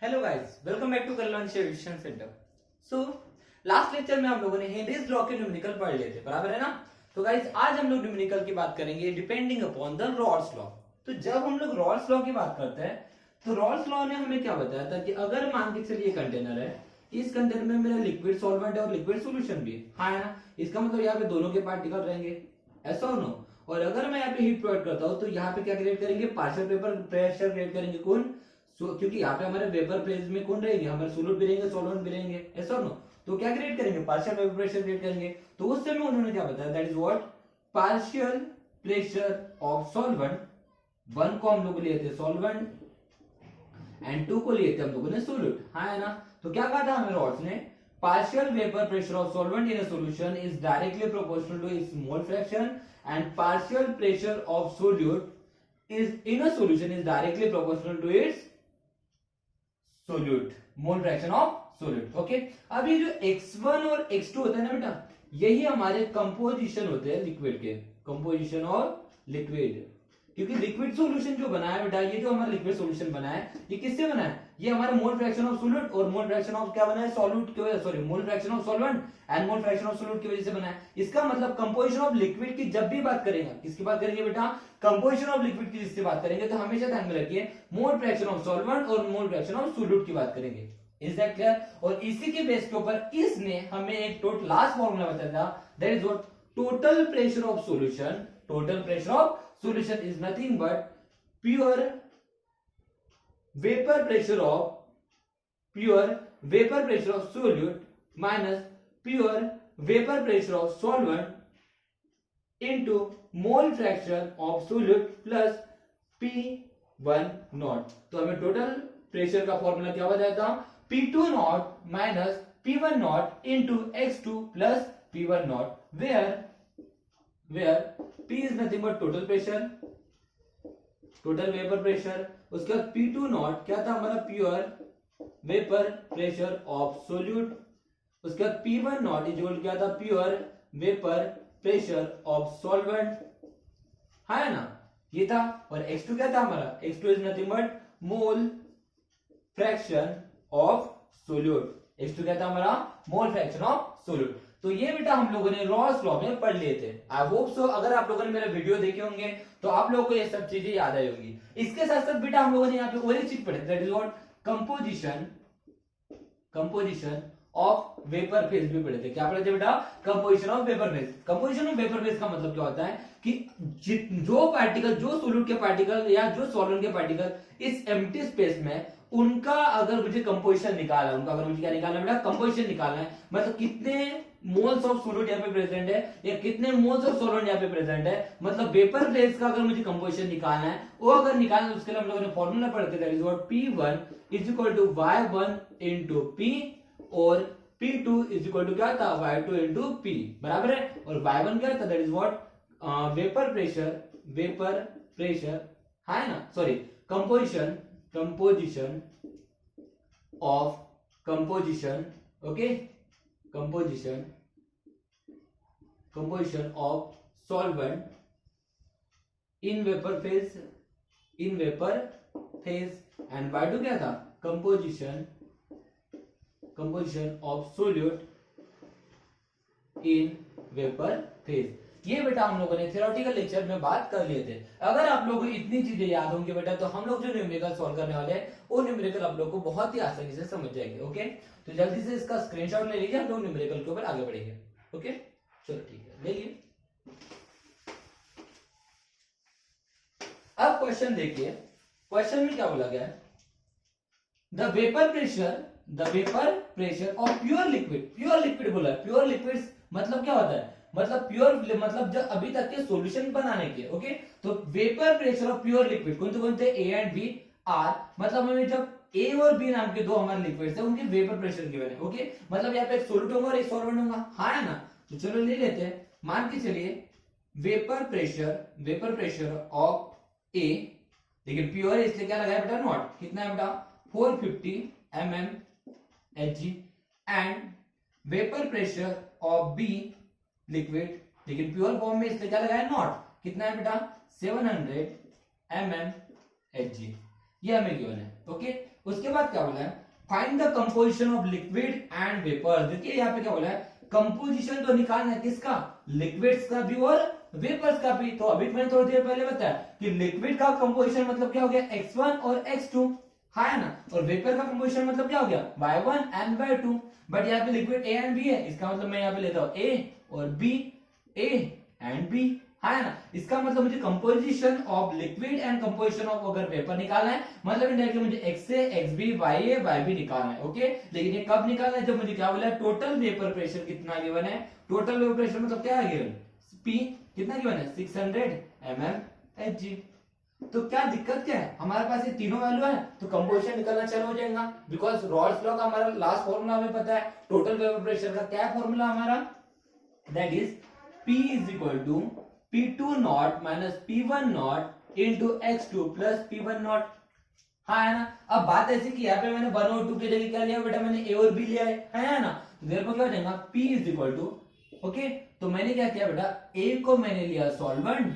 Hello guys, welcome back to Kalyan education centre. So last lecture में हम लोगों ने हेनरीज लॉ के न्यूमेरिकल पढ़ लिए थे, बराबर है ना। तो गाइस आज हम लोग न्यूमेरिकल की बात करेंगे depending upon the Rawls law. तो जब हम लोग रॉल्स लॉ की बात करते हैं तो रॉल्स लॉ ने हमें क्या बताया था कि अगर मान के चलिए कंटेनर है, इस कंटेनर में मेरा लिक्विड सॉल्वेंट है और लिक्विड सॉल्यूशन भी है, हाँ है ना। इसका मतलब यहाँ पे दोनों के पार्टिकल रहेंगे, ऐसा हो नो। और अगर मैं यहाँ पे हीट प्रोवाइड करता हूँ तो यहाँ पे क्या क्रिएट करेंगे, पार्शियल पेपर प्रेशर क्रिएट करेंगे कौन, क्योंकि यहाँ पे हमारे वेपर फेज में कौन रहेंगे, हमारे सोल्यूट भी रहेंगे सॉल्वेंट भी रहेंगे, ऐसा नो। तो क्या क्रिएट करेंगे, पार्शियल वेपर प्रेशर क्रिएट करेंगे। तो उस समय उन्होंने क्या बताया, that is what, partial pressure of solvent. One को हम लोग लिए थे सॉल्वेंट एंड टू को लिए थे हम लोगों ने सोल्यूट, हाँ है ना। तो क्या कहा था हमें रॉड्स ने, partial vapor pressure of solvent in a solution is directly proportional to its mole fraction and partial pressure of solute is in a solution is directly proportional to its solute mole fraction of solute। Okay, अब ये जो x1 और x2 होता है ना बेटा, यही हमारे कंपोजिशन होते हैं लिक्विड के, कंपोजिशन ऑफ लिक्विड। क्योंकि लिक्विड सॉल्यूशन जो बना है बेटा, ये जो हमारा लिक्विड सॉल्यूशन बना है, ये किससे बना है, ये हमारे मोल फ्रैक्शन ऑफ सोल्यूट और मोल फ्रैक्शन ऑफ क्या बना है, सॉल्यूट की वजह, sorry mole fraction of solvent and mole fraction of solute की वजह से बना है। इसका मतलब कंपोजिशन ऑफ लिक्विड की जब भी बात करेंगे, किसकी बात करेंगे बेटा, कंपोजिशन ऑफ लिक्विड की जिससे बात करेंगे तो हमेशा ध्यान में रखिए मोल फ्रैक्शन ऑफ सॉल्वेंट और मोल फ्रैक्शन ऑफ सोल्यूट की बात करेंगे। Is that clear. और इसी के बेस के ऊपर इसने हमें एक टोटल लास्ट फॉर्मूला बताया था, that is what, total pressure of solution, total pressure of solution is nothing but pure vapor pressure of solute minus pure vapor pressure of solvent into mole fraction of solute plus P1 not. तो हमें total pressure का formula क्या बताया था, P2 naught minus P1 not into X2 plus P1 not, where P is nothing but total pressure, total vapour pressure. उसके बाद P2 not क्या था हमारा, pure vapour pressure of solute. उसके बाद P1 नॉट इज इक्वल क्या था, pure vapour pressure of solvent, है ना, ये था। और X2 क्या था हमारा, X2 is nothing but mole fraction of solute. X2 क्या था हमारा, मोल फ्रैक्शन ऑफ सोल्यूट। तो ये बेटा हम लोगों ने रॉल्स लॉ में पढ़ लिए थे। आई होप सो अगर आप लोगों ने मेरे वीडियो देखे होंगे तो आप लोगों को ये सब चीजें याद आई होंगी। इसके साथ साथ बेटा हम लोगों ने यहाँ पे और एक चीज पढ़ी, that is what, composition of vapour phase भी पढ़े थे। क्या पढ़े थे बेटा, composition of vapour phase. Composition of vapour phase का मतलब क्या होता है कि जो पार्टिकल, जो सोल्यूट के पार्टिकल या जो सॉल्वेंट के पार्टिकल इस एम्प्टी स्पेस में, उनका अगर मुझे कंपोजिशन निकालना है, उनका अगर मुझे क्या निकालना है बेटा, कंपोजिशन निकालना है, मतलब कितने मोल्स ऑफ सोल्यूट यहाँ पे प्रेजेंट है या कितने मोल्स ऑफ सॉल्वेंट यहाँ पे प्रेजेंट है, मतलब वेपर फेज का अगर मुझे कंपोजिशन निकालना है, वो अगर निकालना है उसके लिए हम लोगों ने फॉर्मूला पढ़ते थे, that is what, P1 is equal to Y1 into P और P2 इज इक्वल टू क्या था, Y2 इनटू P, बराबर है। और Y1 क्या था, that is what, vapour pressure, है ना, sorry composition of solvent in vapour phase and Y2 क्या था, composition of solute in vapour phase. ये बेटा हम लोगों ने थ्योरेटिकल लेक्चर में बात कर लिए थे। अगर आप लोगों को इतनी चीजें याद होंगी बेटा, तो हम लोग जो न्यूमेरिकल सॉल्व करने वाले हैं वो न्यूमेरिकल आप लोग को बहुत ही आसानी से समझ जाएंगे। ओके, तो जल्दी से इसका स्क्रीनशॉट ले लीजिए, हम लोग न्यूमेरिकल के ऊपर आगे बढ़ेंगे। ओके, चलो ठीक है, ले लिए। अब क्वेश्चन देखिए, क्वेश्चन में क्या बोला गया है, the vapour pressure of pure liquid बोला है। प्योर लिक्विड मतलब क्या होता है, मतलब प्योर मतलब जब अभी तक के सॉल्यूशन बनाने के, ओके। तो vapour pressure of pure liquid कौन थे, A एंड B आर, मतलब हमें जब A और B नाम के दो हमारे लिक्विड्स हैं, उनके वेपर प्रेशर गिवन है, ओके। मतलब यहाँ पे एक सोल्यूट होगा और एक सॉल्वेंट होगा, हाँ है ना। तो चलो ले लेते हैं, मान के चलिए वेपर प्रेशर ऑफ A, लेकिन प्योर है इसलिए क्या लगाया बेटा, नॉट, कितना है बेटा, 450 mm Hg and vapour pressure of B liquid, लेकिन प्योर फॉर्म में इसलिए क्या लगाया, नॉट, कितना है बेटा, 700 mm Hg, ये हमें गिवन है, ओके। उसके बाद क्या बोला है, find the composition of liquid and vapour. देखिए यहाँ पे क्या बोला है, कंपोजिशन तो निकालना है किसका, लिक्विड्स का भी और वेपर्स का भी। तो अभी मैंने थोड़ी देर पहले बताया कि लिक्विड का कंपोजिशन मतलब क्या हो गया, x1 और x2, है ना, और वेपर का कंपोजिशन मतलब क्या हो गया, y1 एंड y2। बट यहाँ पे लिक्विड A एंड B है, इसका मतलब मैं यहाँ पे लेता हूँ A और B, A एंड B, है ना। इसका मतलब मुझे composition of liquid and composition of अगर वेपर निकालना है, मतलब इनडायरेक्टली मुझे XA, XB, YA, YB निकालना है। ओके, लेकिन ये कब निकालना है, जब मुझे क्या बोला है, टोटल वेपर प्रेशर कितना गिवन है, टोटल वेपर प्रेशर मतलब क्या है गिवन, P कितना गिवन है, 600 mmHg। तो क्या दिक्कत क्या है, हमारे पास ये तीनों वैल्यू है, तो कंपोजिशन निकलना चालू हो जाएगा, बिकॉज रॉल्स लॉ का हमारा लास्ट फॉर्मूला हमें पता है, टोटल वेपर प्रेशर का क्या फॉर्मूला हमारा, that is P is equal to P2 naught minus P1 naught into x2 plus P1 naught, हाँ है ना। अब बात ऐसी कि यहाँ पे मैंने 1 और 2 की जगह क्या लिया बेटा, मैंने A और B लिया है ना, तो देयर क्या हो जाएगा, P is equal to, okay, तो मैंने क्या किया बेटा, A को मैंने लिया सॉल्वेंट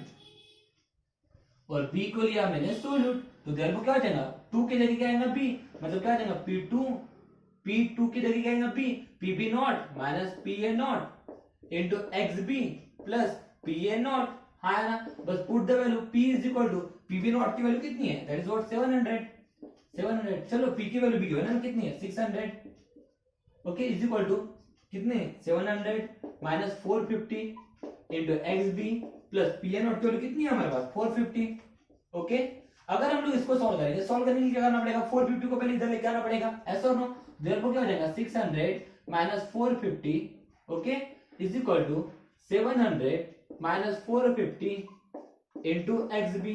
और B को लिया मैंने सोल्यूट, तो देयर क्या हो जाएगा, 2 की जगह क्या आएगा B, मतलब क्या आ जाएगा P2 की जगह क्या आएगा B, PB naught minus PA naught into XB plus PA naught, हाँ है ना। बस put the value, P is equal to PB naught की वैल्यू कितनी है, दैट इज व्हाट 700। चलो P की वैल्यू भी गिवन है ना, कितनी है 600, ओके, इज इक्वल टू कितने 700 minus 450 into XB plus PA naught की वैल्यू कितनी है हमारे पास 450, ओके। अगर हम लोग इसको सॉल्व करेंगे, सॉल्व करने के लिए क्या करना पड़ेगा, 450 को पहले इधर लेके आना पड़ेगा, ऐसा नो, देयरफॉर क्या हो जाएगा 600 minus 450, okay, is equal to 700 minus 450 into XB,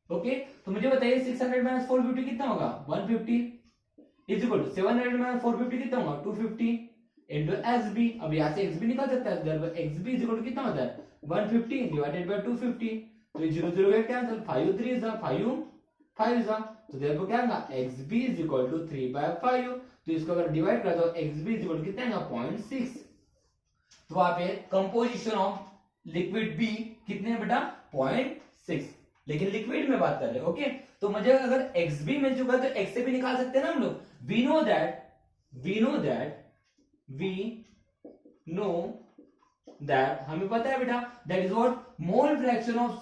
okay. तो मुझे बताइए 600 माइनस 450 कितना होगा 150, इज इक्वल टू 700 माइनस 450 कितना होगा 250 इंटू XB। अब यहाँ से XB निकाल सकता है, therefore XB is equal to कितना होता है 150 डिवाइडेड बाय 250, तो ये 0 0 गेट कैंसिल, 5 3 जा 5 5 जा, तो देयरफॉर क्या आएगा XB इज इक्वल टू 3/5, तो इसको अगर डिवाइड कर दो XB इज इक्वल टू कितना आएगा 0.6। तो वहां पे कंपोजिशन ऑफ लिक्विड B कितने है बेटा 0.6, लेकिन लिक्विड में बात कर रहे हैं, ओके। तो मुझे अगर XB मिल चुका है तो X से भी निकाल सकते हैं ना हम लोग, we know that हमें पता है बेटा, that is what mole fraction of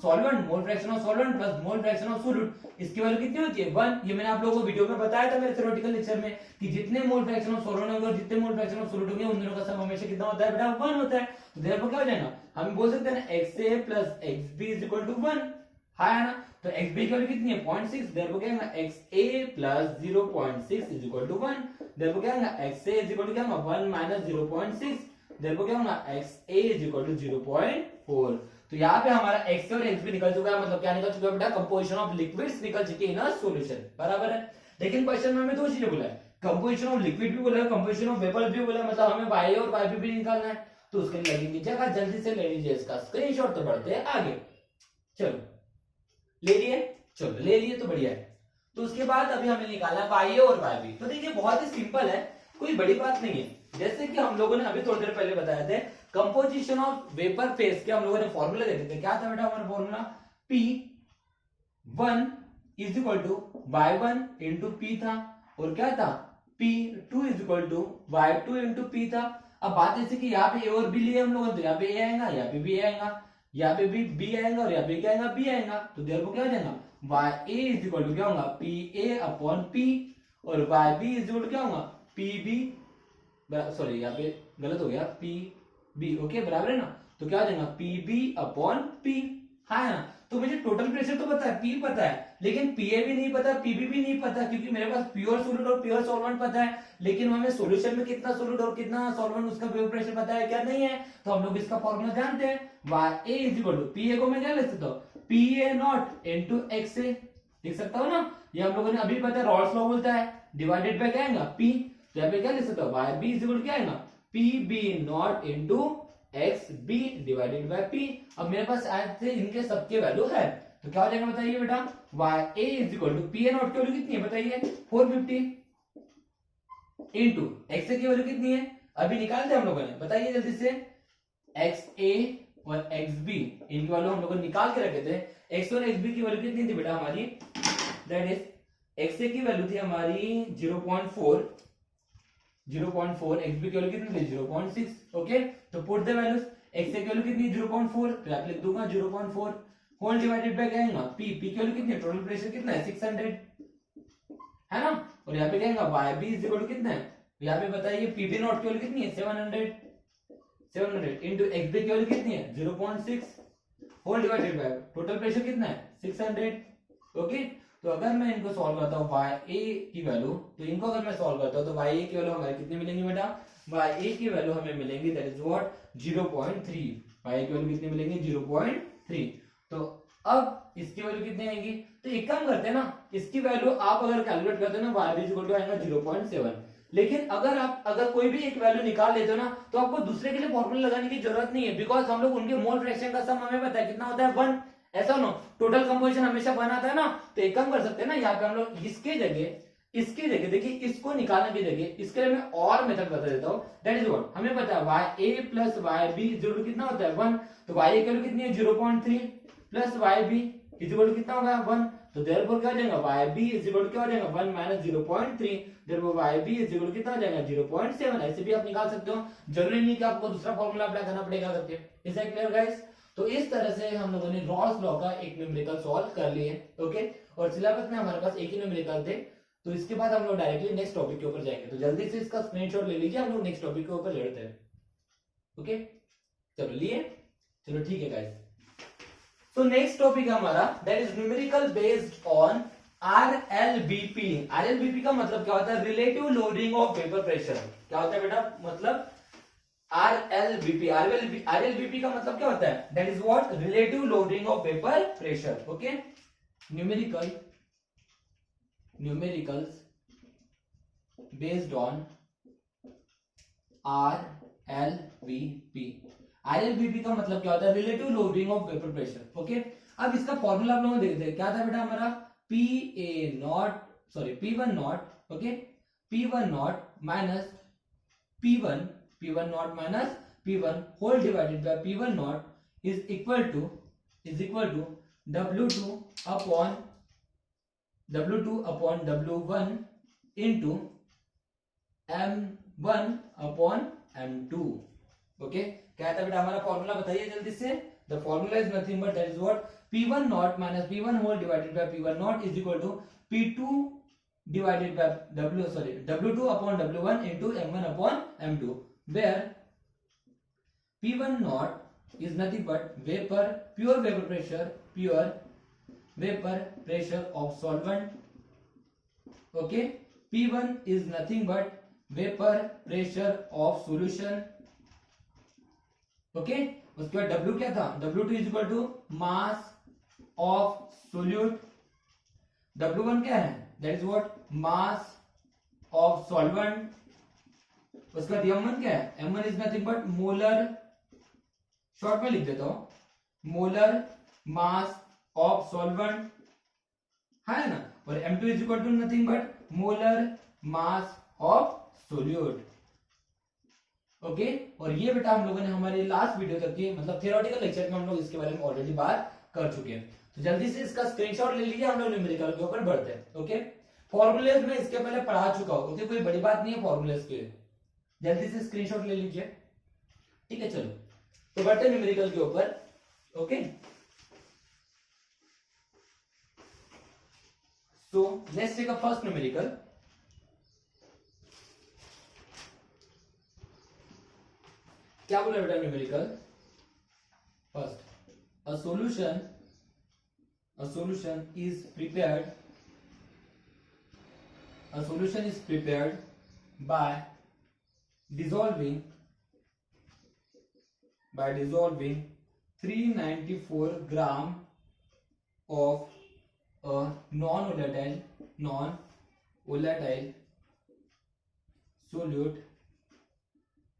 solvent, mole fraction of solvent plus mole fraction of solute, इसकी वैल्यू कितनी होती है 1। ये मैंने आप लोगों को वीडियो में बताया था मेरे थ्योरेटिकल लेक्चर में कि जितने मोल फ्रैक्शन ऑफ सॉल्वेंट होंगे और जितने मोल फ्रैक्शन ऑफ सोल्यूट होंगे उन दोनों का सम हमेशा कितना होता है बेटा 1 होता है। तो देयरफॉर क्या हो जाएगा, हम बोल सकते हैं ना XA plus XB is equal to 1, है ना। तो XB की वैल्यू कितनी है 0.6, देयरफॉर क्या होगा XA plus 0.6 is equal to 1, therefore क्या होगा XA इज इक्वल टू क्या होगा 1 माइनस 0.6, देयरफॉर क्या होगा XA इज इक्वल टू 0.4। तो यहाँ पे हमारा XA और XB निकल चुका है, मतलब क्या निकल चुका है बेटा, कंपोजिशन ऑफ लिक्विड्स निकल चुकी है इन अ सॉल्यूशन, बराबर है। लेकिन क्वेश्चन में हमें दो चीजें बोला है, कंपोजिशन ऑफ लिक्विड भी बोला है, कंपोजिशन ऑफ वेपर भी बोला है, मतलब हमें YA और YB भी निकालना है। तो उसके लिए लगेगी जगह, जल्दी से ले लीजिए इसका स्क्रीनशॉट, तो बढ़ते हैं आगे। चलो ले लिए, चलो ले लिए तो बढ़िया है। तो उसके बाद अभी हमें निकालना है YA और YB। तो देखिए बहुत ही सिंपल है, कोई बड़ी बात नहीं है। जैसे कि हम लोगों ने अभी थोड़ी देर पहले बताया थे, कंपोजिशन ऑफ वेपर फेज के हम लोगों ने फॉर्मूला देखे थे, क्या था बेटा हमारा formula, P1 is equal to Y1 into P था, और क्या था P2 is equal to Y2 into P था। अब बात ऐसी कि यहाँ पे A और B लिए हम लोगों ने, तो यहाँ पे A आएगा, यहाँ पे B आएगा, यहाँ पे भी B आएगा और यहाँ पे क्या आएगा B आएगा, तो देयरफॉर क्या हो जाएगा YA इज इक्वल टू क्या होगा PA अपॉन P, और YB इज इक्वल टू क्या होगा PB, सॉरी यहाँ पे गलत हो गया PB, ओके बराबर है ना। तो क्या हो जाएगा PB अपॉन P, हाँ है ना। तो मुझे टोटल प्रेशर तो पता है, P पता है, लेकिन PA भी नहीं पता, PB भी नहीं पता, क्योंकि मेरे पास प्योर सोल्यूट और प्योर सॉल्वेंट पता है, लेकिन हमें सॉल्यूशन में कितना सोल्यूट और कितना सॉल्वेंट उसका वेपर प्रेशर पता है क्या नहीं है। तो हम लोग इसका फॉर्मूला जानते हैं, YA is equal to PA को मैं क्या लिख सकता हूँ PA नॉट इनटू XA, लिख सकता हूँ ना। ये हम लोगों ने अभी पता है, रॉल्स लॉ बोलता है डिवाइडेड बाय क्या आएगा P, तो यहाँ पे क्या लिख सकता हूँ YB इज इक्वल टू क्या आएगा PB not into XB divided by P। अब मेरे पास आज से इनके सबके वैल्यू है, तो क्या हो जाएगा बताइए बेटा, YA is equal to PA naught की वैल्यू कितनी है बताइए 450 इंटू XA की वैल्यू कितनी है अभी निकालते हैं हम लोगों ने, बताइए जल्दी से। XA और XB इनकी वैल्यू हम लोगों ने निकाल के रखे थे, X और XB की वैल्यू कितनी थी बेटा हमारी, दैट इज एक्स ए की वैल्यू थी हमारी 0.4, 0.4, एक्स बी की वैल्यू कितनी थी 0.6। ओके, तो पुट द वैल्यूज, एक्स ए की वैल्यू कितनी 0.4, तो यहाँ पे लिख दूंगा 0.4 होल डिवाइडेड बाय क्या आएगा पी, पी की वैल्यू कितनी है, टोटल प्रेशर कितना है 600 है ना, और यहाँ पे क्या आएगा Y B is equal to कितना है, यहाँ पे बताइए पीबी नॉट की वैल्यू कितनी है 700 इनटू एक्स बी की वैल्यू कितनी है 0.6 whole divided by total pressure कितना है 600। ओके, तो अगर मैं इनको सॉल्व करता हूँ वाई ए की वैल्यू, तो इनको अगर मैं सॉल्व करता हूँ तो वाई ए की वैल्यू हमारी कितनी मिलेंगी बेटा, वाई ए की वैल्यू हमें मिलेंगी दैट इज व्हाट 0.3, वाई की वैल्यू कितनी मिलेंगी 0.3। तो अब इसकी वैल्यू कितनी आएगी, तो एक काम करते हैं ना, इसकी वैल्यू आप अगर कैलकुलेट करते हो ना वाई बी इक्वल टू आएगा 0.7, लेकिन अगर कोई भी एक वैल्यू निकाल लेते हो ना तो आपको दूसरे के लिए फॉर्मूला लगाने की जरूरत नहीं है, बिकॉज हम लोग उनके मोल फ्रैक्शन का सम हमें पता है कितना होता है 1, ऐसा नो टोटल कंपोजिशन हमेशा 1 आता है ना, तो एक काम कर सकते हैं ना, यहाँ पे हम लोग इसके जगह देखिए, इसको निकालने की जगह इसके लिए मैं और मेथड बता देता हूँ, दैट इज व्हाट हमें पता है वाई ए प्लस वाई बी इक्वल कितना होता है 1, तो वाई ए की वैल्यू कितनी है 0.3 प्लस वाई बी इक्वल कितना होगा 1, तो देयरफॉर क्या हो जाएगा वाई बी इक्वल क्या हो जाएगा 1 minus 0.3, therefore Y B equal कितना हो जाएगा 0.7, ऐसे भी आप निकाल सकते हो, जरूरी नहीं कि आपको दूसरा फॉर्मूला अप्लाई करना पड़ेगा करके। Is that clear guys? तो इस तरह से हम लोगों ने रॉल्स लॉ का एक न्यूमेरिकल सॉल्व कर लिए। ओके, और सिलेबस में हमारे पास एक ही न्यूमेरिकल थे, तो इसके बाद हम लोग डायरेक्टली नेक्स्ट टॉपिक के ऊपर जाएंगे, तो जल्दी से इसका स्क्रीनशॉट ले लीजिए, हम लोग नेक्स्ट टॉपिक के ऊपर लड़ते हैं। ओके, चलो लिए, चलो ठीक है गाइस। So next topic है हमारा that is numerical based on RLBP। RLBP का मतलब क्या होता है, relative lowering of vapour pressure. क्या होता है बेटा, मतलब RLBP, RLBP का मतलब क्या होता है, that is what relative loading of vapor pressure। okay, numericals based on RLBP। RLBP का मतलब क्या होता है, relative lowering of vapour pressure. Okay, अब इसका फॉर्मूला आप लोग देखते हैं, क्या था बेटा हमारा P1 naught, okay, P1 naught minus P1 naught minus P1 whole divided by P1 naught is equal to W2 upon W1 into M1 upon M2। Okay, क्या था बेटा हमारा फॉर्मूला बताइए जल्दी से, the formula is nothing but that is what P1 naught minus P1 whole divided by P1 naught is equal to P2 divided by W2 upon W1 into M1 upon M2, where P1 naught is nothing but pure vapor pressure of solvent। okay, P1 is nothing but vapor pressure of solution। okay, उसके बाद W क्या था, W2 is equal to mass of solute, W1 क्या है, that is what mass of solvent। उसके बाद M1 क्या है, M1 is nothing but molar, short में लिख देता हूं, मोलर मास ऑफ सॉल्वेंट है ना, और M2 is equal to nothing but molar mass of solute. Okay, और ये बेटा हम लोगों ने हमारे लास्ट वीडियो तक के मतलब थियोरेटिकल लेक्चर में हम लोग इसके बारे में ऑलरेडी बात कर चुके हैं, तो जल्दी से इसका स्क्रीनशॉट ले लीजिए, हम लोग न्यूमेरिकल के ऊपर बढ़ते हैं। ओके, फॉर्मूलेज में इसके पहले पढ़ा चुका हूं, ओके, कोई बड़ी बात नहीं है फॉर्मूलेज के, जल्दी से स्क्रीनशॉट ले लीजिए, ठीक है। चलो तो बढ़ते हैं न्यूमेरिकल के ऊपर। Okay, so let's take a first numerical. क्या बोला बेटा numerical, first a solution is prepared by dissolving 394 gram of a non-volatile solute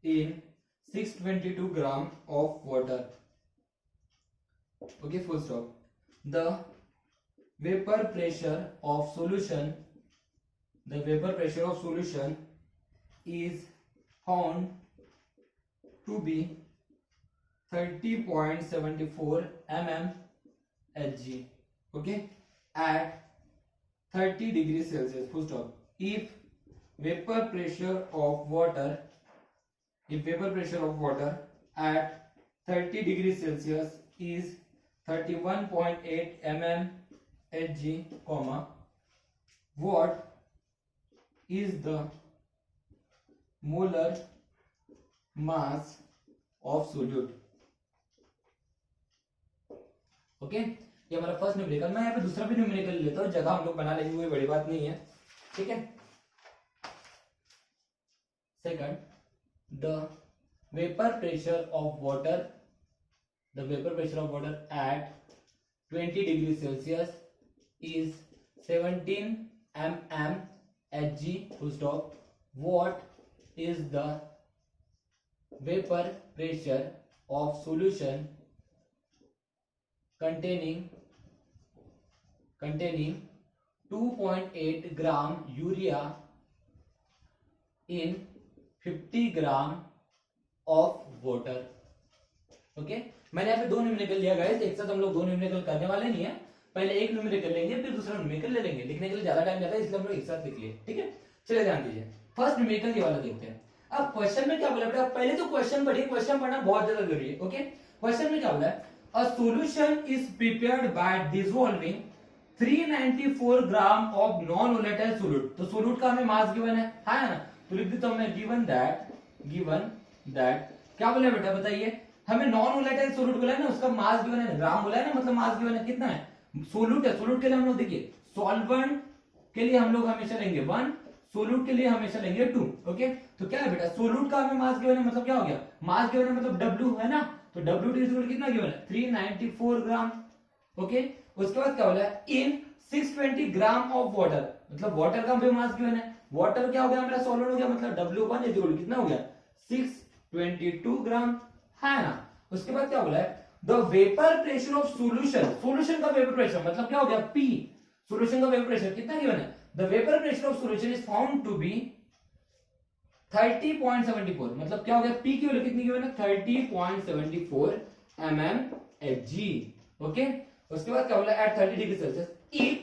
in 622 gram of water। okay, full stop। the vapor pressure of solution is found to be 30.74 mmHg। okay, at 30 degree Celsius, full stop, if vapour pressure of water at 30 degree Celsius is 31.8 mm Hg, what is the molar mass of solute? Okay, ये हमारा first numerical. मैं यहाँ पे दूसरा भी numerical लेता हूँ, जगह हम लोग बना लेंगे, कोई बड़ी बात नहीं है, ठीक है। Second, the vapour pressure of water at 20 degree Celsius is 17 mm Hg, full stop. What is the vapor pressure of solution containing 2.8 gram urea in 50 gram of water? Okay, मैंने यहाँ पे दो न्यूमेरिकल लिया गाइस, एक साथ हम लोग दो न्यूमेरिकल करने वाले नहीं है, पहले एक न्यूमेरिकल लेंगे फिर दूसरा न्यूमेरिकल ले लेंगे, लिखने के लिए ज्यादा टाइम जाता है इसलिए हम लोग एक साथ लिख लिए, ठीक है। चलिए ध्यान दीजिए, फर्स्ट न्यूमेरिकल ये वाला देखते हैं। अब क्वेश्चन में क्या बोला बेटा, पहले तो क्वेश्चन पढ़िए, क्वेश्चन पढ़ना बहुत ज्यादा जरूरी है, ओके। क्वेश्चन में क्या बोला है, a solution is prepared by dissolving 394 gram of non volatile solute. तो सोल्यूट का हमें मास गिवन है ना, तो लिख देता हूं मैं गिवन दैट क्या बोला बेटा बताइए, हमें नॉन वोलेटाइल सोल्यूट बोला है ना, उसका मास गिवन है, ग्राम बोला है ना, मतलब मास गिवन है कितना है, सोल्यूट है, सोल्यूट के लिए हम लोग देखिए, सॉल्वेंट के लिए हम लोग हमेशा लेंगे 1, सोल्यूट के लिए हमेशा लेंगे 2, ओके। तो क्या है बेटा, सोल्यूट का हमें मास गिवन है, मतलब क्या हो गया, मास गिवन है मतलब W है ना, तो W इक्वल कितना गिवन है 394 ग्राम, ओके। उसके बाद क्या बोला है, इन 620 ग्राम ऑफ वाटर, मतलब वाटर का भी मास गिवन है, वाटर क्या हो गया मेरा, सॉलिड हो गया, मतलब W1 इक्वल कितना हो गया 622 ग्राम, है ना। उसके बाद क्या बोला है, the vapour pressure of solution का वेपर प्रेशर मतलब क्या हो गया P, सॉल्यूशन का वेपर प्रेशर कितना गिवन है, the vapour pressure of solution is found to be 30.74, मतलब क्या हो गया, P की वैल्यू कितनी गिवन है 30.74 mmHg, ओके। उसके बाद क्या बोला, at 30 degree Celsius, if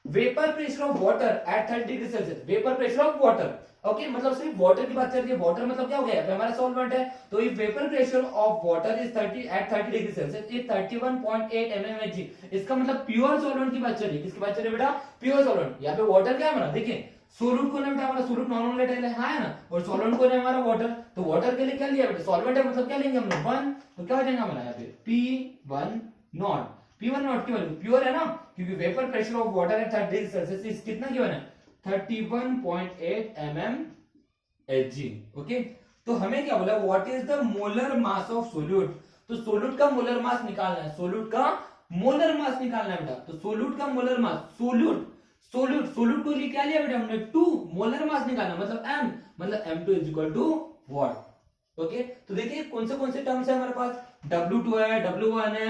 vapour pressure of water at 30 degree Celsius, vapour pressure of water, okay, मतलब सिर्फ वाटर की बात चल रही है, वाटर मतलब क्या हो गया हमारा सॉल्वेंट है, तो if vapour pressure of water is 30 at 30 degree Celsius is 31.8 mmHg, इसका मतलब प्योर सॉल्वेंट की बात चल रही है, किसकी बात चल रही है बेटा, प्योर सॉल्वेंट। यहाँ पे वाटर क्या है हमारा, देखिए सोल्यूट कौन है बेटा, हमारा सोल्यूट नॉन वोलेटाइल है ना, और सॉल्वेंट कौन है हमारा वाटर, तो वाटर के लिए क्या लिया बेटा, सॉल्वेंट है, मतलब क्या लेंगे हम लोग 1, तो क्या हो जाएगा हमारा यहाँ पे P1 नॉट की वैल्यू प्योर है ना, क्योंकि vapour pressure of water at 30 degree Celsius कितना गिवन है 31.8 mmHg, ओके। तो हमें क्या बोला, what is the molar mass of solute, तो सोल्यूट का मोलर मास निकालना है, सोल्यूट का मोलर मास निकालना है बेटा, तो सोल्यूट का मोलर मास, सोल्यूट को लिए क्या लिया बेटा हमने 2, मोलर मास निकालना मतलब M, मतलब M2 is equal to what, okay. तो देखिए कौन से टर्म्स है हमारे पास, W2 है, W1 है,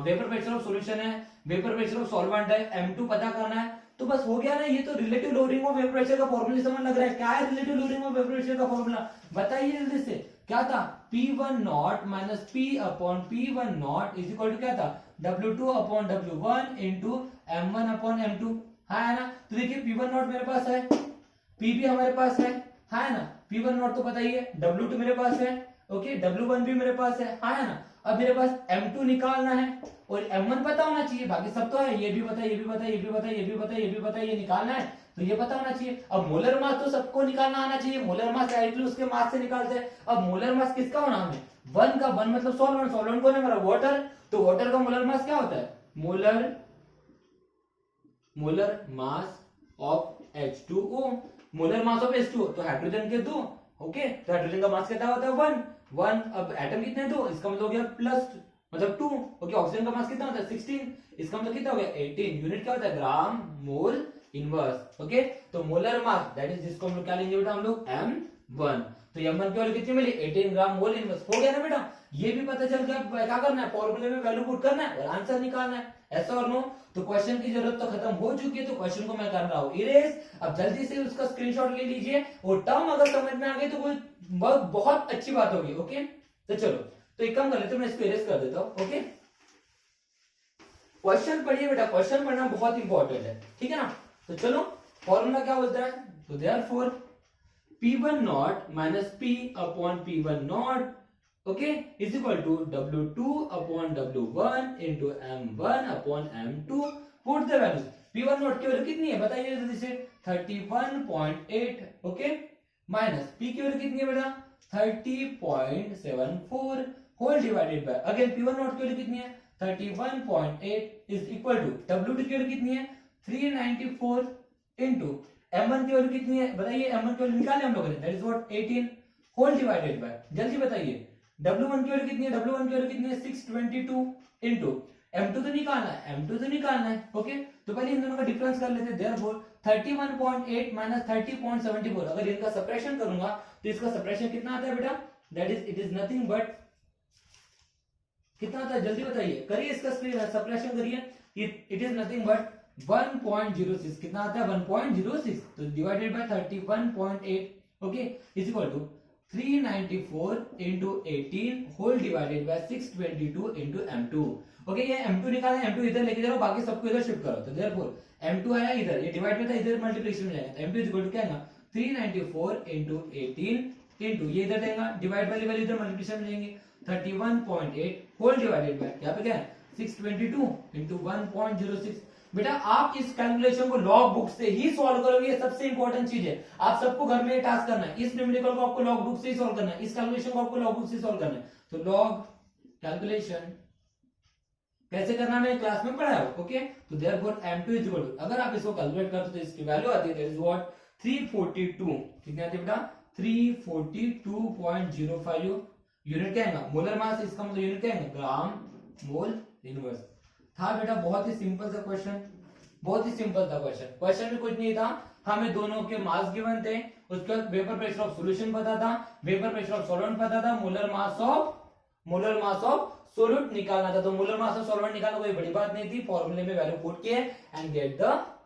वेपर प्रेशर ऑफ सॉल्यूशन है, वेपर प्रेशर ऑफ सॉल्वेंट है, M2 पता करना है, तो बस हो गया ना, ये तो relative lowering of vapour pressure का फॉर्मूला समझ लग रहा है, क्या है relative lowering of vapour pressure का फॉर्मूला बताइए जल्दी से, क्या था P1 naught minus P upon P1 naught is equal to क्या था W2 upon W1 into M1 upon M2, है ना। तो देखिए P1 नॉट मेरे पास है, P भी हमारे पास है ना, P1 नॉट तो पता ही है, W2 मेरे पास है, ओके, W1 भी मेरे पास है ना। अब मेरे पास M2 निकालना है और M1 पता होना चाहिए, बाकी सब तो है, ये भी पता है, ये भी पता है, ये भी पता है, ये भी पता है, ये भी पता है, ये निकालना है तो ये पता होना चाहिए। अब मोलर मास तो सबको निकालना आना चाहिए, मोलर मास डायरेक्टली उसके मास से निकालते हैं। अब मोलर मास किसका होना हमें 1 का, 1 मतलब सॉल्वेंट, सॉल्वेंट कौन है हमारा वाटर, तो वाटर का मोलर मास क्या होता है, molar mass of H2O, molar mass of H2O तो हाइड्रोजन के 2, ओके, तो हाइड्रोजन का मास कितना होता है 1, अब एटम कितने 2, इसका मतलब हो गया प्लस मतलब 2, ओके। ऑक्सीजन का मास कितना होता है 16, इसका मतलब कितना हो गया 18, यूनिट क्या होता है ग्राम मोल इनवर्स, ओके। तो मोलर मास दैट इज, जिसको हम लोग क्या लेंगे बेटा हम लोग M1, तो M1 की वैल्यू कितनी मिली 18 ग्राम मोल इनवर्स, हो गया ना बेटा। ये भी पता चल गया क्या करना है, फॉर्मूले में वैल्यू पुट करना है और आंसर निकालना है, ऐसा और नो। तो क्वेश्चन की जरूरत तो खत्म हो चुकी है, तो क्वेश्चन को मैं कर रहा हूं इरेज। अब जल्दी से उसका स्क्रीनशॉट ले लीजिए और टर्म अगर समझ में आ गई तो कोई बहुत अच्छी बात होगी, ओके। तो चलो, तो एक काम कर लेते हैं, मैं इसको इरेज कर देता हूं, ओके। क्वेश्चन पढ़िए बेटा, क्वेश्चन पढ़ना बहुत इंपॉर्टेंट है, ठीक है ना। तो चलो फॉर्मूला क्या बोलता है, तो therefore P1 naught minus P upon P1 naught okay is equal to W2 upon W1 into M1 upon M2 put the value. P1 naught की वैल्यू कितनी है बताइए जल्दी से 31.8 ओके माइनस P की वैल्यू कितनी है बेटा 30.74 whole divided by again P1 naught की वैल्यू कितनी है 31.8 इज इक्वल टू W2 की वैल्यू कितनी है 394 इंटू M1 की वैल्यू कितनी है बताइए M1 की वैल्यू निकाले हम लोगों ने that is what 18 whole divided by जल्दी बताइए W1 की वैल्यू कितनी है W1 की वैल्यू कितनी है 622 इंटू M2 तो निकालना है ओके तो पहले इन दोनों का डिफरेंस कर लेते हैं देयरफॉर 31.8 माइनस 30.74 अगर इनका सब्ट्रैक्शन करूंगा तो इसका सब्ट्रैक्शन कितना आता है बेटा that is it is nothing but कितना आता है जल्दी बताइए करिए इसका सब्ट्रैक्शन करिए इट इज नथिंग बट 1.06 कितना आता है 1.06 तो divided by 31.8 okay is equal to 394 into 18 whole divided by 622 into M2 okay ये M2 निकालना है M2 इधर लेके जाओ बाकी सबको इधर शिफ्ट करो तो देयरफॉर M2 आया इधर ये डिवाइड में था इधर मल्टीप्लिकेशन में जाएगा M2 इज इक्वल टू क्या आएगा 394 into 18 into ये इधर देगा डिवाइड वाली वैल्यू इधर मल्टीप्लिकेशन में जाएंगे 31.8 होल डिवाइडेड बाय यहाँ पे क्या है 622 into 1.06 बेटा आप इस कैलकुलेशन को लॉग बुक से ही सॉल्व करोगे ये सबसे इंपॉर्टेंट चीज है आप सबको घर में टास्क करना है इस न्यूमेरिकल को आपको लॉग बुक से ही सॉल्व करना है इस कैलकुलेशन को आपको लॉग बुक से सॉल्व करना है तो लॉग कैलकुलेशन कैसे करना है क्लास में पढ़ाया हो ओके तो therefore M2 is equal to अगर आप इसको कैलकुलेट करते हो तो इसकी वैल्यू आती है दैट इज व्हाट 342 कितनी आती है बेटा 342.05 यूनिट क्या है मोलर मास इसका मतलब यूनिट क्या है ग्राम मोल इनवर्स था बेटा बहुत ही सिंपल सा क्वेश्चन बहुत ही सिंपल था क्वेश्चन में कुछ नहीं था हमें दोनों के मास गिवन थे उसके बाद वेपर प्रेशर ऑफ सॉल्यूशन पता था वेपर प्रेशर ऑफ सॉल्वेंट पता था मोलर मास ऑफ सोल्यूट निकालना था तो मोलर मास ऑफ सॉल्वेंट निकालना कोई बड़ी बात नहीं थी फॉर्मूले में वैल्यू पुट किए एंड गेट द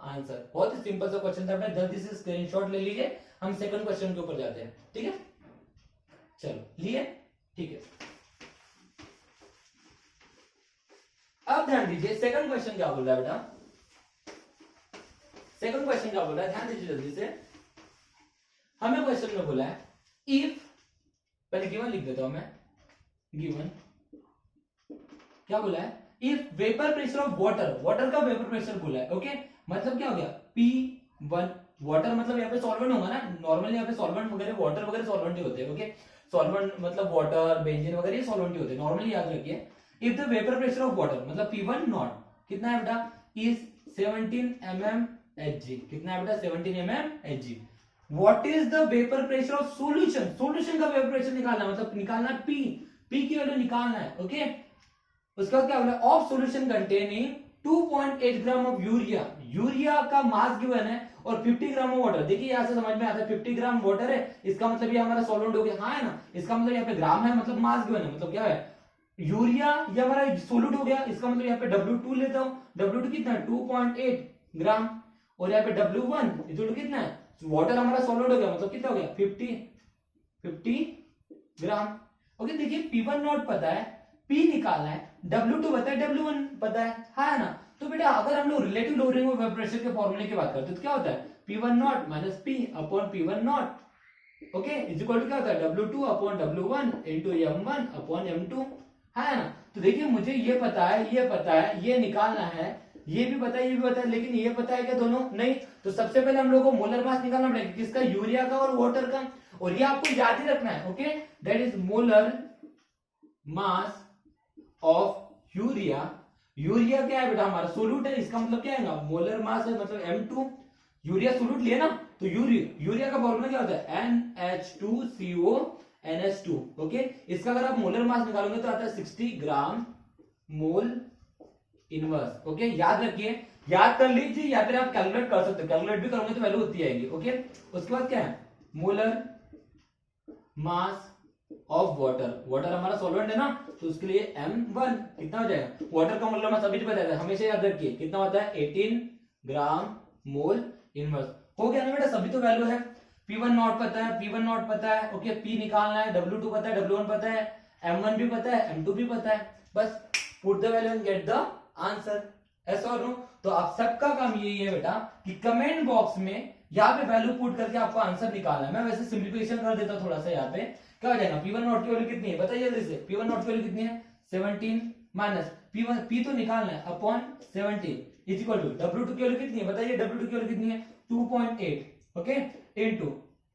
आंसर बहुत ही सिंपल सा क्वेश्चन था बेटा जल्दी से स्क्रीनशॉट ले लीजिए हम सेकंड क्वेश्चन के ऊपर जाते हैं ठीक है चलो लिए ठीक है अब ध्यान दीजिए सेकंड क्वेश्चन क्या बोल रहा है बेटा सेकंड क्वेश्चन क्या बोल रहा है ध्यान दीजिए जल्दी से हमें क्वेश्चन में बोला है इफ पहले गिवन लिख देता हूं मैं गिवन क्या बोला है if vapour pressure of water का वेपर प्रेशर बोला है ओके मतलब क्या हो गया P1 वाटर मतलब यहाँ पे सॉल्वेंट होगा ना नॉर्मली यहाँ पे सॉल्वेंट वगैरह वाटर वगैरह सॉल्वेंट ही होते हैं ओके सॉल्वेंट मतलब वाटर बेंजीन वगैरह ये सॉल्वेंट ही होते हैं नॉर्मली याद रखिए if the vapour pressure of water मतलब P1 नॉट कितना है बेटा इज 17 mm Hg कितना है बेटा 17 mm Hg what is the vapour pressure of solution का वेपर प्रेशर निकालना मतलब निकालना P की वैल्यू निकालना है ओके उसके बाद क्या बोला of solution containing 2.8 gram of urea का मास गिवन है और 50 ग्राम ऑफ वाटर देखिए यहां से समझ में आता है 50 ग्राम वाटर है इसका मतलब ये हमारा सॉल्वेंट हो गया हाँ है ना इसका मतलब यहाँ पे ग्राम है मतलब मास गिवन है मतलब क्या है यूरिया ये हमारा सोल्यूट हो गया इसका मतलब यहाँ पे W2 लेता हूं W2 कितना है 2.8 ग्राम और यहाँ पे W1 इक्वल टू कितना है वाटर हमारा सॉल्वेंट हो गया मतलब कितना हो गया 50 ग्राम ओके देखिए P1 नॉट पता है P निकालना है W2 पता है W1 पता है हाँ ना तो बेटा अगर हम लोग relative lowering of vapour pressure के फॉर्मूले की बात करते हैं तो क्या होता है P1 naught minus P upon P1 naught okay is equal to क्या होता है W2 upon W1 into M1 upon M2 है ना तो देखिए मुझे ये पता है ये निकालना है ये भी पता है लेकिन ये पता है क्या दोनों नहीं तो सबसे पहले हम लोग को मोलर मास निकालना पड़ेगा किसका यूरिया का और वाटर का और ये आपको याद ही रखना है okay that is molar mass of urea क्या है बेटा हमारा सोल्यूट है इसका मतलब क्या है मोलर मास है मतलब M2 यूरिया सोल्यूट लिया ना तो यूरिया का फॉर्मूला क्या होता है NH2CO NH2 ओके इसका अगर आप मोलर मास निकालोगे तो आता है 60 ग्राम मोल इनवर्स ओके याद रखिए याद कर लीजिए या फिर आप कैलकुलेट कर सकते हो कैलकुलेट भी करोगे तो वैल्यू होती आएगी ओके उसके बाद क्या है मोलर मास ऑफ वाटर हमारा सॉल्वेंट है ना तो उसके लिए M1 कितना हो जाएगा वाटर का मोलर मास अभी भी बताया था हमेशा याद रखिए कितना होता है 18 ग्राम मोल इनवर्स हो गया ना बेटा सभी तो वैल्यू है P1 नॉट पता है ओके P निकालना है W2 पता है W1 पता है M1 भी पता है M2 भी पता है बस put the value and get the answer ऐसा और नो तो आप सबका काम यही है बेटा कि कमेंट बॉक्स में यहाँ पे वैल्यू पुट करके आपको आंसर निकालना है। मैं वैसे सिंप्लीफिकेशन कर देता थोड़ा सा, यहाँ पे क्या हो जाएगा, P1 नॉट की वैल्यू कितनी है बताइए जल्दी से, P1 नॉट की वैल्यू कितनी है 17 माइनस P तो निकालना है upon 17 is equal to W2 की वैल्यू कितनी है बताइए, W2 की वैल्यू कितनी है 2.8 ओके इनटू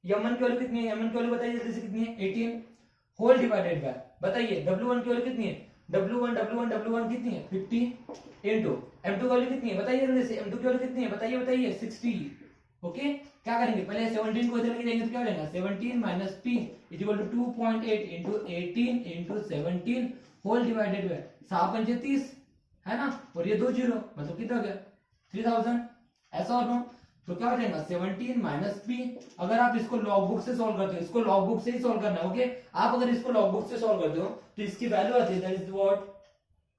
M1 की वैल्यू कितनी है, M1 की वैल्यू बताइए जल्दी से कितनी है 18 होल डिवाइडेड बाय बताइए W1 की वैल्यू कितनी है, W1 कितनी है 50 इनटू M2 की वैल्यू कितनी है बताइए जल्दी से, M2 की वैल्यू कितनी है बताइए 60 ओके क्या करेंगे पहले 17 को इधर लेके जाएंगे तो क्या हो जाएगा 17 minus P is equal to 2.8 into 18 into 17 whole divided by 7×30 है ना, और ये 2 जीरो मतलब कितना हो गया 3000 ऐसा और नो, तो क्या हो जाएगा 17 माइनस P। अगर आप इसको लॉग बुक से सॉल्व करते हो, इसको लॉग बुक से ही सॉल्व करना है ओके, आप अगर इसको लॉग बुक से सॉल्व करते हो तो इसकी वैल्यू आती है that is what,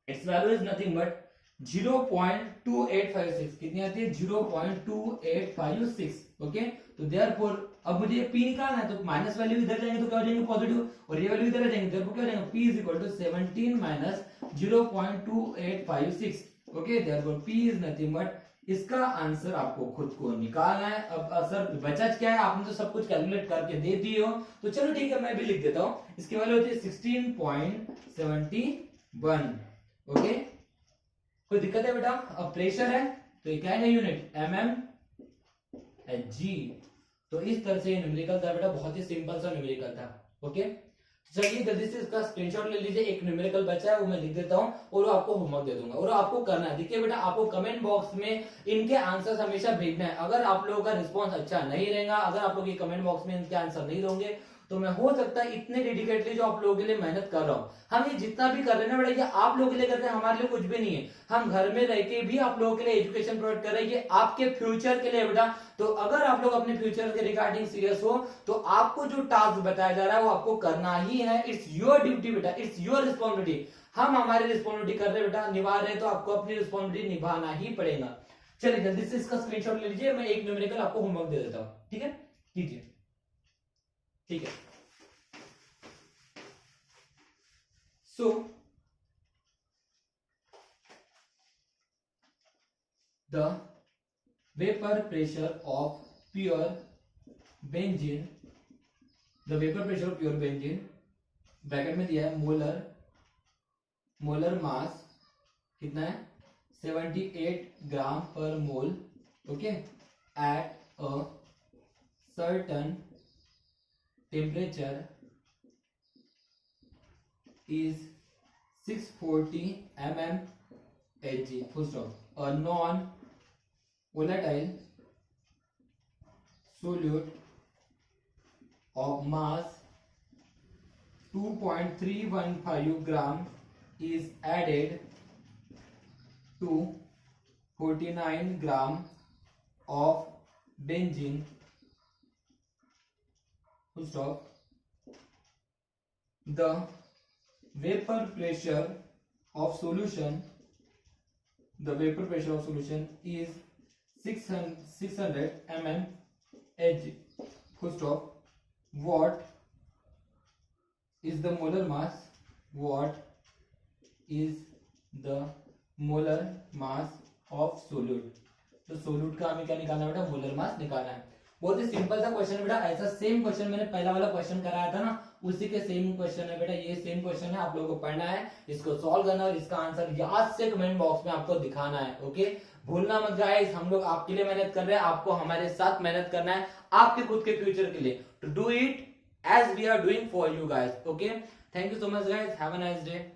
it's value is nothing but 0.2856 कितनी आती है 0.2856 ओके। तो देयरफॉर अब मुझे ये p निकालना है, तो माइनस वैल्यू इधर जाएंगे तो क्या हो जाएंगे पॉजिटिव, और ये वैल्यू इधर आ जाएंगे देयरफॉर क्या हो जाएगा p is equal to 17 minus 0.2856 okay. Therefore p is nothing but, इसका आंसर आपको खुद को निकालना है। अब सर बचा क्या है, आपने तो सब कुछ कैलकुलेट करके दे दिए हो, तो चलो ठीक है मैं भी लिख देता हूं। इसकी वैल्यू होती है 16.71 ओके। कोई दिक्कत है बेटा, अब प्रेशर है तो ये क्या है यूनिट mmHg। तो इस तरह से न्यूमेरिकल था बेटा, बहुत ही सिंपल सा न्यूमेरिकल था ओके। चलिए जल्दी से इसका स्क्रीनशॉट ले लीजिए, एक न्यूमेरिकल बचा है वो मैं लिख देता हूं और वो आपको होमवर्क दे दूंगा, और आपको करना है। देखिए बेटा आपको कमेंट बॉक्स में इनके आंसर्स हमेशा भेजना है। अगर आप लोगों का रिस्पांस अच्छा नहीं रहेगा, अगर आप लोग ये कमेंट बॉक्स में इनके आंसर नहीं दोगे, तो मैं हो सकता है इतने डेडिकेटली जो आप लोगों के लिए मेहनत कर रहा हूं, हम ये जितना भी कर रहे हैं ना बेटा, ये आप लोगों के लिए करते हैं, हमारे लिए कुछ भी नहीं है। हम घर में रह के भी आप लोगों के लिए एजुकेशन प्रोवाइड कर रहे हैं, ये आपके फ्यूचर के लिए बेटा। तो अगर आप लोग अपने फ्यूचर के रिगार्डिंग सीरियस हो, तो आपको जो टास्क बताया जा रहा है वो आपको करना ही है। इट्स योर ड्यूटी बेटा, इट्स योर रिस्पॉन्सिबिलिटी। हम हमारी रिस्पॉन्सिबिलिटी कर रहे हैं बेटा, निभा रहे हैं, तो आपको अपनी रिस्पॉन्सिबिलिटी निभाना ही पड़ेगा। चलिए जल्दी से इसका स्क्रीनशॉट ले लीजिए, मैं एक न्यूमेरिकल आपको होमवर्क दे देता हूं, ठीक है कीजिए, ठीक है। So the vapor pressure of pure benzene, the vapor pressure of pure benzene bracket में दिया है मोलर मास कितना है 78 ग्राम पर mole okay, at a certain temperature is 640 mmHg full stop. A non-volatile solute of mass 2.315 gram is added to 49 gram of benzene full stop. The vapor pressure of solution is 600 mmHg full stop. What is the molar mass? What is the molar mass of solute? तो solute का हमें क्या निकालना है बेटा, molar mass निकालना है। बहुत ही सिंपल सा क्वेश्चन है बेटा, ऐसा सेम क्वेश्चन मैंने पहला वाला क्वेश्चन कराया था ना, उसी के सेम क्वेश्चन है बेटा, ये सेम क्वेश्चन है। आप लोगों को पढ़ना है, इसको सॉल्व करना और इसका आंसर याद से कमेंट बॉक्स में आपको दिखाना है ओके। भूलना मत गाइस, हम लोग आपके लिए मेहनत कर रहे हैं, आपको हमारे साथ मेहनत करना है आपके खुद के फ्यूचर के लिए। To do it as we are doing for you guys okay. Thank you so much guys, have a nice day.